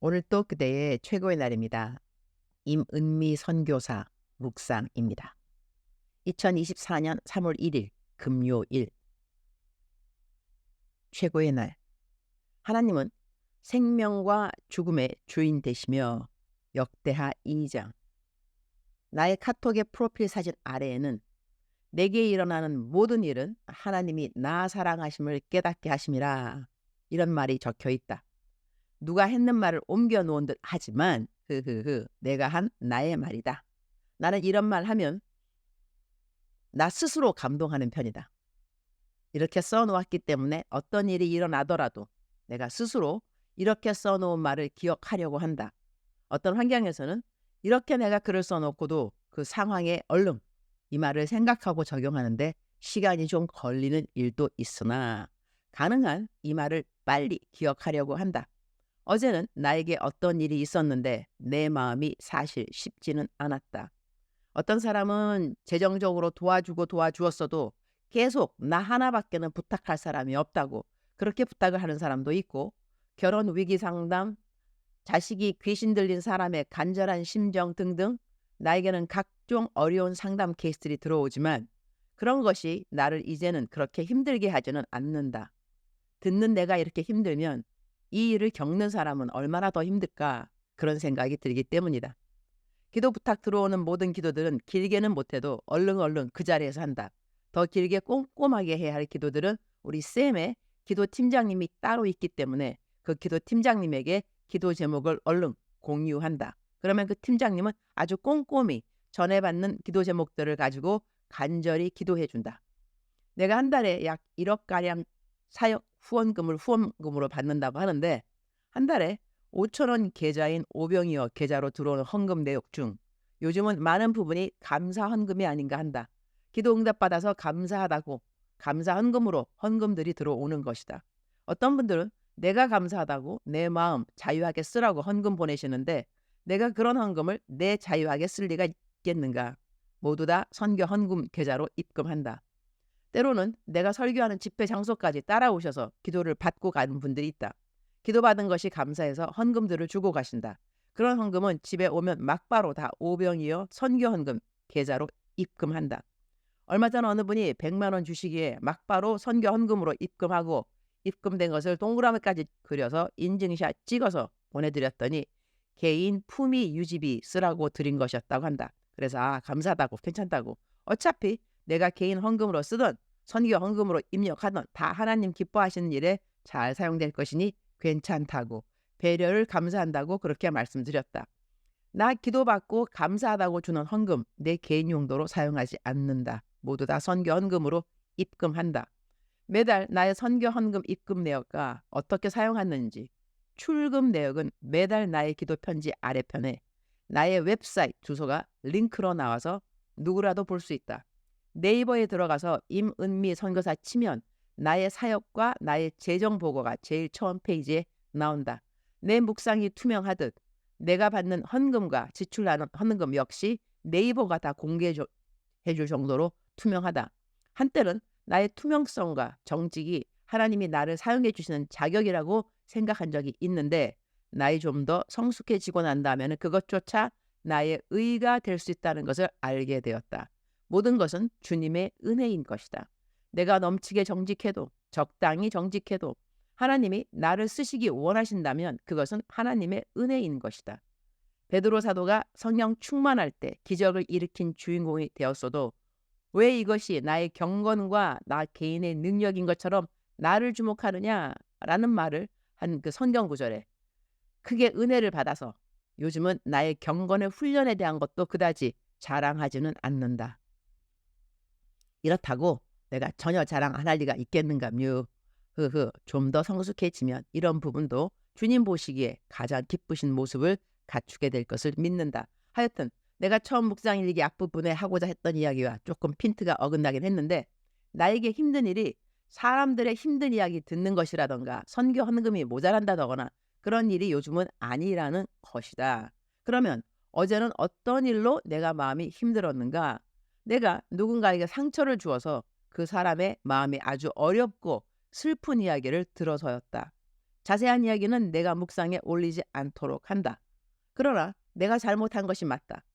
오늘 또 그대의 최고의 날입니다. 임은미 선교사 묵상입니다. 2024년 3월 1일 금요일 최고의 날. 하나님은 생명과 죽음의 주인 되시며 역대하 2장. 나의 카톡의 프로필 사진 아래에는 내게 일어나는 모든 일은 하나님이 나 사랑하심을 깨닫게 하심이라. 이런 말이 적혀 있다. 누가 했는 말을 옮겨 놓은 듯 하지만 내가 한 나의 말이다. 나는 이런 말 하면 나 스스로 감동하는 편이다. 이렇게 써놓았기 때문에 어떤 일이 일어나더라도 내가 스스로 이렇게 써놓은 말을 기억하려고 한다. 어떤 환경에서는 이렇게 내가 글을 써놓고도 그 상황에 얼른 이 말을 생각하고 적용하는데 시간이 좀 걸리는 일도 있으나 가능한 이 말을 빨리 기억하려고 한다. 어제는 나에게 어떤 일이 있었는데 내 마음이 사실 쉽지는 않았다. 어떤 사람은 재정적으로 도와주고 도와주었어도 계속 나 하나밖에는 부탁할 사람이 없다고 그렇게 부탁을 하는 사람도 있고, 결혼 위기 상담, 자식이 귀신 들린 사람의 간절한 심정 등등 나에게는 각종 어려운 상담 케이스들이 들어오지만 그런 것이 나를 이제는 그렇게 힘들게 하지는 않는다. 듣는 내가 이렇게 힘들면 이 일을 겪는 사람은 얼마나 더 힘들까, 그런 생각이 들기 때문이다. 기도 부탁 들어오는 모든 기도들은 길게는 못해도 얼른 그 자리에서 한다. 더 길게 꼼꼼하게 해야 할 기도들은 우리 쌤의 기도 팀장님이 따로 있기 때문에 그 기도 팀장님에게 기도 제목을 얼른 공유한다. 그러면 그 팀장님은 아주 꼼꼼히 전해받는 기도 제목들을 가지고 간절히 기도해 준다. 내가 한 달에 약 1억가량 사역 후원금으로 받는다고 하는데, 한 달에 5천 원 계좌인 오병이어 계좌로 들어오는 헌금 내역 중 요즘은 많은 부분이 감사 헌금이 아닌가 한다. 기도 응답받아서 감사하다고 감사 헌금으로 헌금들이 들어오는 것이다. 어떤 분들은 내가 감사하다고 내 마음 자유하게 쓰라고 헌금 보내시는데, 내가 그런 헌금을 내 자유하게 쓸 리가 있겠는가. 모두 다 선교 헌금 계좌로 입금한다. 때로는 내가 설교하는 집회 장소까지 따라오셔서 기도를 받고 가는 분들이 있다. 기도받은 것이 감사해서 헌금들을 주고 가신다. 그런 헌금은 집에 오면 막바로 다 오병이어 선교 헌금 계좌로 입금한다. 얼마 전 어느 분이 100만 원 주시기에 막바로 선교 헌금으로 입금하고, 입금된 것을 동그라미까지 그려서 인증샷 찍어서 보내드렸더니 개인 품위 유지비 쓰라고 드린 것이었다고 한다. 그래서 감사하다고, 괜찮다고, 어차피 내가 개인 헌금으로 쓰든 선교 헌금으로 입력하든 다 하나님 기뻐하시는 일에 잘 사용될 것이니 괜찮다고, 배려를 감사한다고 그렇게 말씀드렸다. 나 기도받고 감사하다고 주는 헌금 내 개인 용도로 사용하지 않는다. 모두 다 선교 헌금으로 입금한다. 매달 나의 선교 헌금 입금 내역과 어떻게 사용하는지, 출금 내역은 매달 나의 기도 편지 아래편에 나의 웹사이트 주소가 링크로 나와서 누구라도 볼 수 있다. 네이버에 들어가서 임은미 선교사 치면 나의 사역과 나의 재정 보고가 제일 처음 페이지에 나온다. 내 묵상이 투명하듯 내가 받는 헌금과 지출하는 헌금 역시 네이버가 다 공개해 줄 정도로 투명하다. 한때는 나의 투명성과 정직이 하나님이 나를 사용해 주시는 자격이라고 생각한 적이 있는데, 나이 좀 더 성숙해지고 난 다음에는 그것조차 나의 의가 될 수 있다는 것을 알게 되었다. 모든 것은 주님의 은혜인 것이다. 내가 넘치게 정직해도, 적당히 정직해도 하나님이 나를 쓰시기 원하신다면 그것은 하나님의 은혜인 것이다. 베드로 사도가 성령 충만할 때 기적을 일으킨 주인공이 되었어도 왜 이것이 나의 경건과 나 개인의 능력인 것처럼 나를 주목하느냐라는 말을 한 그 성경 구절에 크게 은혜를 받아서 요즘은 나의 경건의 훈련에 대한 것도 그다지 자랑하지는 않는다. 이렇다고 내가 전혀 자랑 안 할 리가 있겠는가뮤. 좀 더 성숙해지면 이런 부분도 주님 보시기에 가장 기쁘신 모습을 갖추게 될 것을 믿는다. 하여튼 내가 처음 묵상 일기 앞부분에 하고자 했던 이야기와 조금 핀트가 어긋나긴 했는데, 나에게 힘든 일이 사람들의 힘든 이야기 듣는 것이라던가 선교 헌금이 모자란다거나 그런 일이 요즘은 아니라는 것이다. 그러면 어제는 어떤 일로 내가 마음이 힘들었는가? 내가 누군가에게 상처를 주어서 그 사람의 마음이 아주 어렵고 슬픈 이야기를 들어서였다. 자세한 이야기는 내가 묵상에 올리지 않도록 한다. 그러나 내가 잘못한 것이 맞다.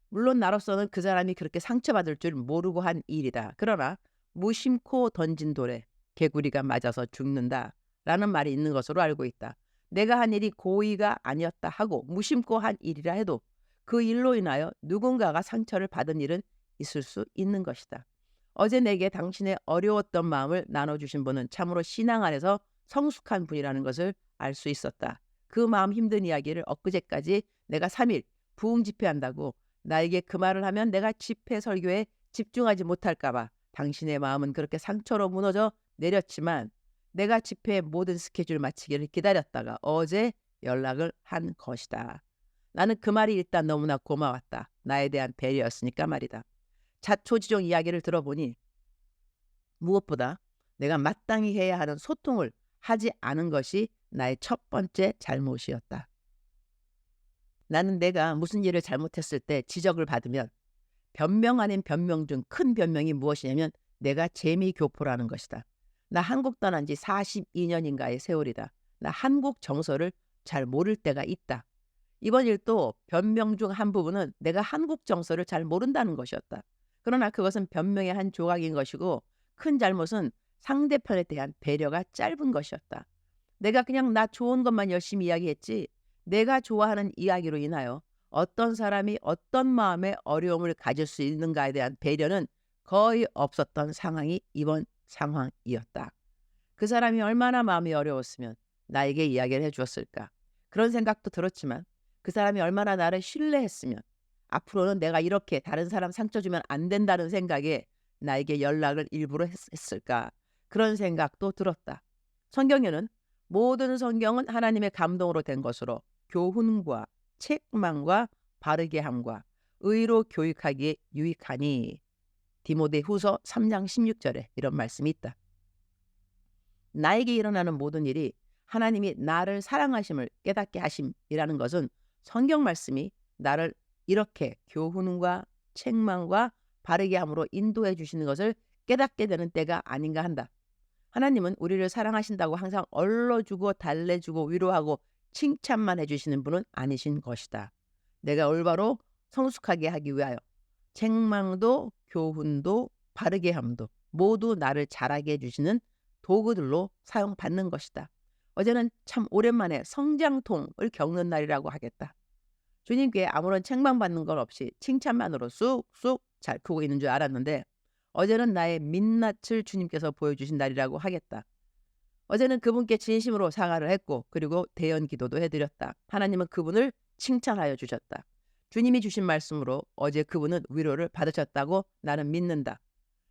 물론 나로서는 그 사람이 그렇게 상처받을 줄 모르고 한 일이다. 그러나 무심코 던진 돌에 개구리가 맞아서 죽는다. 라는 말이 있는 것으로 알고 있다. 내가 한 일이 고의가 아니었다 하고 무심코 한 일이라 해도 그 일로 인하여 누군가가 상처를 받은 일은 있을 수 있는 것이다. 어제 내게 당신의 어려웠던 마음을 나눠주신 분은 참으로 신앙 안에서 성숙한 분이라는 것을 알 수 있었다. 그 마음 힘든 이야기를 엊그제까지 내가 3일 부흥 집회한다고 나에게 그 말을 하면 내가 집회 설교에 집중하지 못할까 봐 당신의 마음은 그렇게 상처로 무너져 내렸지만 내가 집회의 모든 스케줄 마치기를 기다렸다가 어제 연락을 한 것이다. 나는 그 말이 일단 너무나 고마웠다. 나에 대한 배려였으니까 말이다. 자초지종 이야기를 들어보니 무엇보다 내가 마땅히 해야 하는 소통을 하지 않은 것이 나의 첫 번째 잘못이었다. 나는 내가 무슨 일을 잘못했을 때 지적을 받으면 변명 아닌 변명 중 큰 변명이 무엇이냐면 내가 재미교포라는 것이다. 나 한국 떠난 지 42년인가의 세월이다. 나 한국 정서를 잘 모를 때가 있다. 이번 일도 변명 중 한 부분은 내가 한국 정서를 잘 모른다는 것이었다. 그러나 그것은 변명의 한 조각인 것이고 큰 잘못은 상대편에 대한 배려가 짧은 것이었다. 내가 그냥 나 좋은 것만 열심히 이야기했지 내가 좋아하는 이야기로 인하여 어떤 사람이 어떤 마음의 어려움을 가질 수 있는가에 대한 배려는 거의 없었던 상황이 이번 상황이었다. 그 사람이 얼마나 마음이 어려웠으면 나에게 이야기를 해주었을까. 그런 생각도 들었지만 그 사람이 얼마나 나를 신뢰했으면 앞으로는 내가 이렇게 다른 사람 상처 주면 안 된다는 생각에 나에게 연락을 일부러 했을까. 그런 생각도 들었다. 성경에는 모든 성경은 하나님의 감동으로 된 것으로 교훈과 책망과 바르게 함과 의로 교육하기에 유익하니 디모데후서 3장 16절에 이런 말씀이 있다. 나에게 일어나는 모든 일이 하나님이 나를 사랑하심을 깨닫게 하심이라는 것은 성경 말씀이 나를 이렇게 교훈과 책망과 바르게 함으로 인도해 주시는 것을 깨닫게 되는 때가 아닌가 한다. 하나님은 우리를 사랑하신다고 항상 얼러주고 달래주고 위로하고 칭찬만 해주시는 분은 아니신 것이다. 내가 올바로 성숙하게 하기 위하여 책망도 교훈도 바르게 함도 모두 나를 자라게 해주시는 도구들로 사용받는 것이다. 어제는 참 오랜만에 성장통을 겪는 날이라고 하겠다. 주님께 아무런 책망받는 것 없이 칭찬만으로 쑥쑥 잘 크고 있는 줄 알았는데 어제는 나의 민낯을 주님께서 보여주신 날이라고 하겠다. 어제는 그분께 진심으로 사과를 했고 그리고 대연 기도도 해드렸다. 하나님은 그분을 칭찬하여 주셨다. 주님이 주신 말씀으로 어제 그분은 위로를 받으셨다고 나는 믿는다.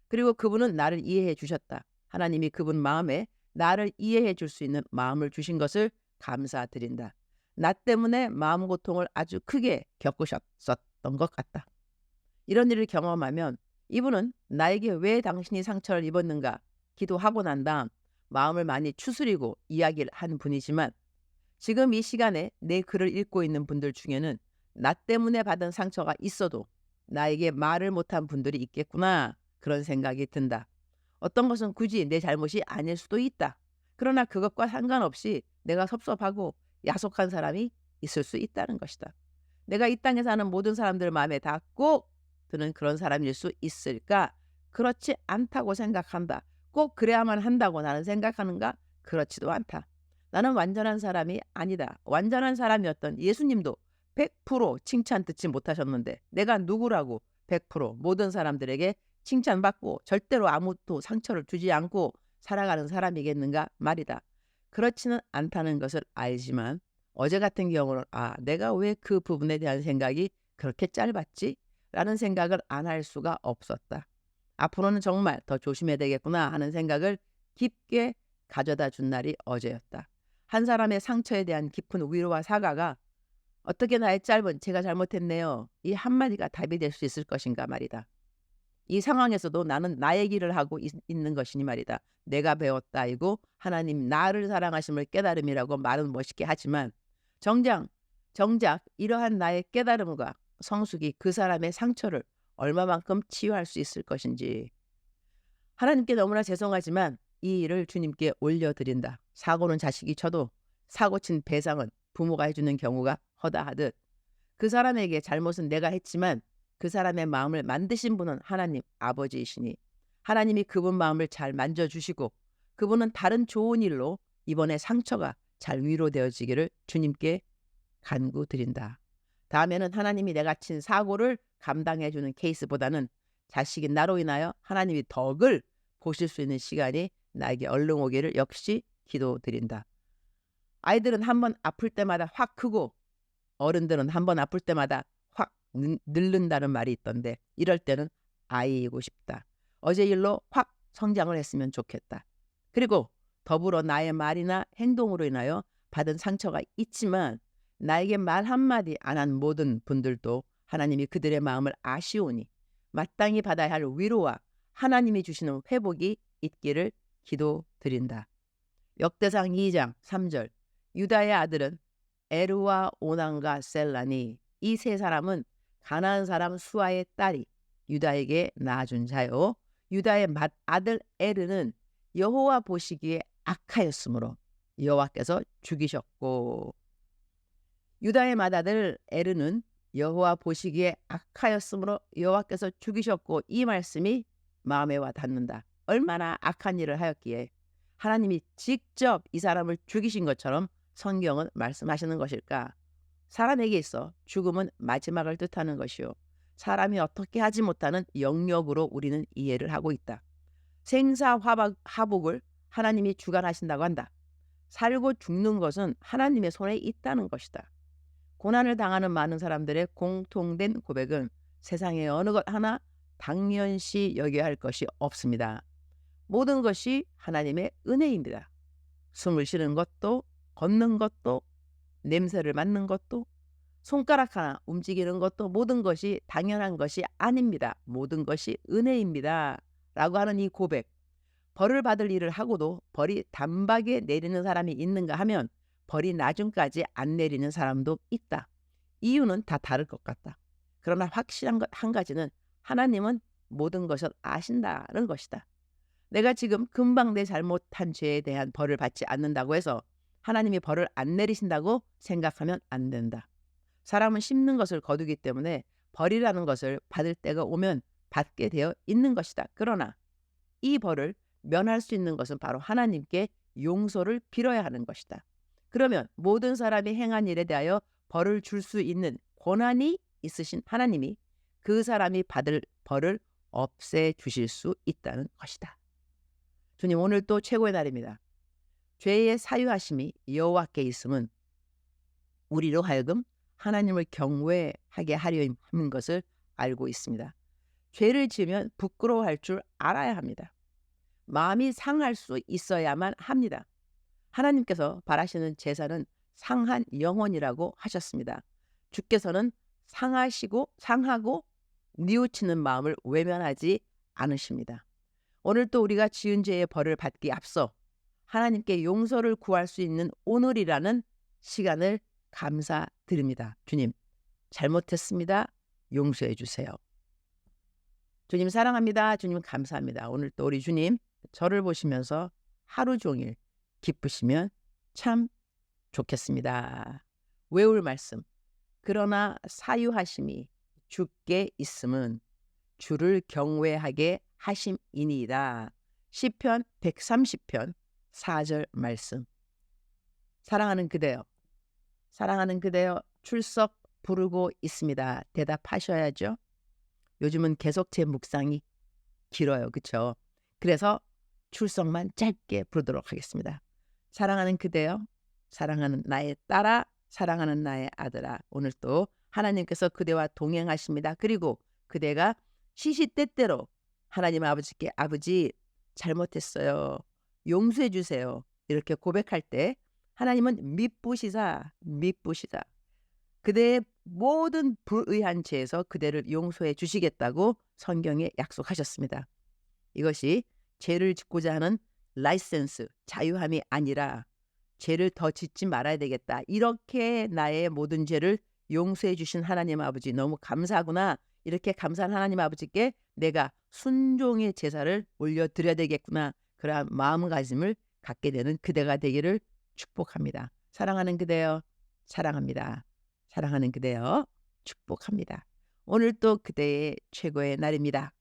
그리고 그분은 나를 이해해 주셨다. 하나님이 그분 마음에 나를 이해해 줄 수 있는 마음을 주신 것을 감사드린다. 나 때문에 마음 고통을 아주 크게 겪으셨었던 것 같다. 이런 일을 경험하면 이분은 나에게 왜 당신이 상처를 입었는가 기도하고 난 다음 마음을 많이 추스리고 이야기를 한 분이지만 지금 이 시간에 내 글을 읽고 있는 분들 중에는 나 때문에 받은 상처가 있어도 나에게 말을 못한 분들이 있겠구나 그런 생각이 든다. 어떤 것은 굳이 내 잘못이 아닐 수도 있다. 그러나 그것과 상관없이 내가 섭섭하고 야속한 사람이 있을 수 있다는 것이다. 내가 이 땅에 사는 모든 사람들 마음에 다 꼭 드는 그런 사람일 수 있을까? 그렇지 않다고 생각한다. 꼭 그래야만 한다고 나는 생각하는가? 그렇지도 않다. 나는 완전한 사람이 아니다. 완전한 사람이었던 예수님도 100% 칭찬 듣지 못하셨는데 내가 누구라고 100% 모든 사람들에게 칭찬받고 절대로 아무도 상처를 주지 않고 살아가는 사람이겠는가 말이다. 그렇지는 않다는 것을 알지만 어제 같은 경우는 내가 왜 그 부분에 대한 생각이 그렇게 짧았지? 라는 생각을 안 할 수가 없었다. 앞으로는 정말 더 조심해야 되겠구나 하는 생각을 깊게 가져다 준 날이 어제였다. 한 사람의 상처에 대한 깊은 위로와 사과가 어떻게 나의 짧은 제가 잘못했네요. 이 한마디가 답이 될 수 있을 것인가 말이다. 이 상황에서도 나는 나의 길을 하고 있는 것이니 말이다. 내가 배웠다이고 하나님 나를 사랑하심을 깨달음이라고 말은 멋있게 하지만 정작 이러한 나의 깨달음과 성숙이 그 사람의 상처를 얼마만큼 치유할 수 있을 것인지 하나님께 너무나 죄송하지만 이 일을 주님께 올려드린다. 사고는 자식이 쳐도 사고친 배상은 부모가 해주는 경우가 허다하듯 그 사람에게 잘못은 내가 했지만 그 사람의 마음을 만드신 분은 하나님 아버지이시니 하나님이 그분 마음을 잘 만져주시고 그분은 다른 좋은 일로 이번에 상처가 잘 위로되어지기를 주님께 간구드린다. 다음에는 하나님이 내가 친 사고를 감당해주는 케이스보다는 자식이 나로 인하여 하나님이 덕을 보실 수 있는 시간이 나에게 얼른 오기를 역시 기도드린다. 아이들은 한 번 아플 때마다 확 크고 어른들은 한 번 아플 때마다 확 늙는다는 말이 있던데 이럴 때는 아이이고 싶다. 어제 일로 확 성장을 했으면 좋겠다. 그리고 더불어 나의 말이나 행동으로 인하여 받은 상처가 있지만 나에게 말 한마디 안 한 모든 분들도 하나님이 그들의 마음을 아시오니 마땅히 받아야 할 위로와 하나님이 주시는 회복이 있기를 기도드린다. 역대상 2장 3절 유다의 아들은 에르와 오난과 셀라니 이 세 사람은 가나안 사람 수아의 딸이 유다에게 낳아준 자요. 유다의 맏아들 에르는 여호와 보시기에 악하였으므로 여호와께서 죽이셨고 유다의 맏아들 에르는 여호와 보시기에 악하였으므로 여호와께서 죽이셨고 이 말씀이 마음에 와 닿는다. 얼마나 악한 일을 하였기에 하나님이 직접 이 사람을 죽이신 것처럼 성경은 말씀하시는 것일까? 사람에게 있어 죽음은 마지막을 뜻하는 것이요. 사람이 어떻게 하지 못하는 영역으로 우리는 이해를 하고 있다. 생사화복을 하나님이 주관하신다고 한다. 살고 죽는 것은 하나님의 손에 있다는 것이다. 고난을 당하는 많은 사람들의 공통된 고백은 세상의 어느 것 하나 당연시 여겨야 할 것이 없습니다. 모든 것이 하나님의 은혜입니다. 숨을 쉬는 것도 걷는 것도 냄새를 맡는 것도 손가락 하나 움직이는 것도 모든 것이 당연한 것이 아닙니다. 모든 것이 은혜입니다. 라고 하는 이 고백. 벌을 받을 일을 하고도 벌이 단박에 내리는 사람이 있는가 하면 벌이 나중까지 안 내리는 사람도 있다. 이유는 다 다를 것 같다. 그러나 확실한 것 한 가지는 하나님은 모든 것을 아신다는 것이다. 내가 지금 금방 내 잘못한 죄에 대한 벌을 받지 않는다고 해서 하나님이 벌을 안 내리신다고 생각하면 안 된다. 사람은 심는 것을 거두기 때문에 벌이라는 것을 받을 때가 오면 받게 되어 있는 것이다. 그러나 이 벌을 면할 수 있는 것은 바로 하나님께 용서를 빌어야 하는 것이다. 그러면 모든 사람이 행한 일에 대하여 벌을 줄 수 있는 권한이 있으신 하나님이 그 사람이 받을 벌을 없애 주실 수 있다는 것이다. 주님, 오늘 또 최고의 날입니다. 죄의 사유하심이 여호와께 있음은 우리로 하여금 하나님을 경외하게 하려 하는 것을 알고 있습니다. 죄를 지으면 부끄러워할 줄 알아야 합니다. 마음이 상할 수 있어야만 합니다. 하나님께서 바라시는 제사는 상한 영혼이라고 하셨습니다. 주께서는 상하고 뉘우치는 마음을 외면하지 않으십니다. 오늘 또 우리가 지은 죄의 벌을 받기 앞서 하나님께 용서를 구할 수 있는 오늘이라는 시간을 감사드립니다. 주님, 잘못했습니다. 용서해 주세요. 주님 사랑합니다. 주님 감사합니다. 오늘 또 우리 주님 저를 보시면서 하루 종일 기쁘시면 참 좋겠습니다. 외울 말씀. 그러나 사유하심이 주께 있음은 주를 경외하게 하심이니이다. 시편 130편 4절 말씀. 사랑하는 그대여, 사랑하는 그대여 출석 부르고 있습니다. 대답하셔야죠. 요즘은 계속 제 묵상이 길어요. 그렇죠? 그래서 출석만 짧게 부르도록 하겠습니다. 사랑하는 그대여, 사랑하는 나의 딸아, 사랑하는 나의 아들아. 오늘 또 하나님께서 그대와 동행하십니다. 그리고 그대가 시시때때로 하나님 아버지께 아버지 잘못했어요. 용서해 주세요. 이렇게 고백할 때 하나님은 미쁘시사 그대의 모든 불의한 죄에서 그대를 용서해 주시겠다고 성경에 약속하셨습니다. 이것이 죄를 짓고자 하는 라이센스, 자유함이 아니라 죄를 더 짓지 말아야 되겠다. 이렇게 나의 모든 죄를 용서해 주신 하나님 아버지 너무 감사하구나. 이렇게 감사한 하나님 아버지께 내가 순종의 제사를 올려드려야 되겠구나. 그러한 마음가짐을 갖게 되는 그대가 되기를 축복합니다. 사랑하는 그대여 사랑합니다. 사랑하는 그대여 축복합니다. 오늘 또 그대의 최고의 날입니다.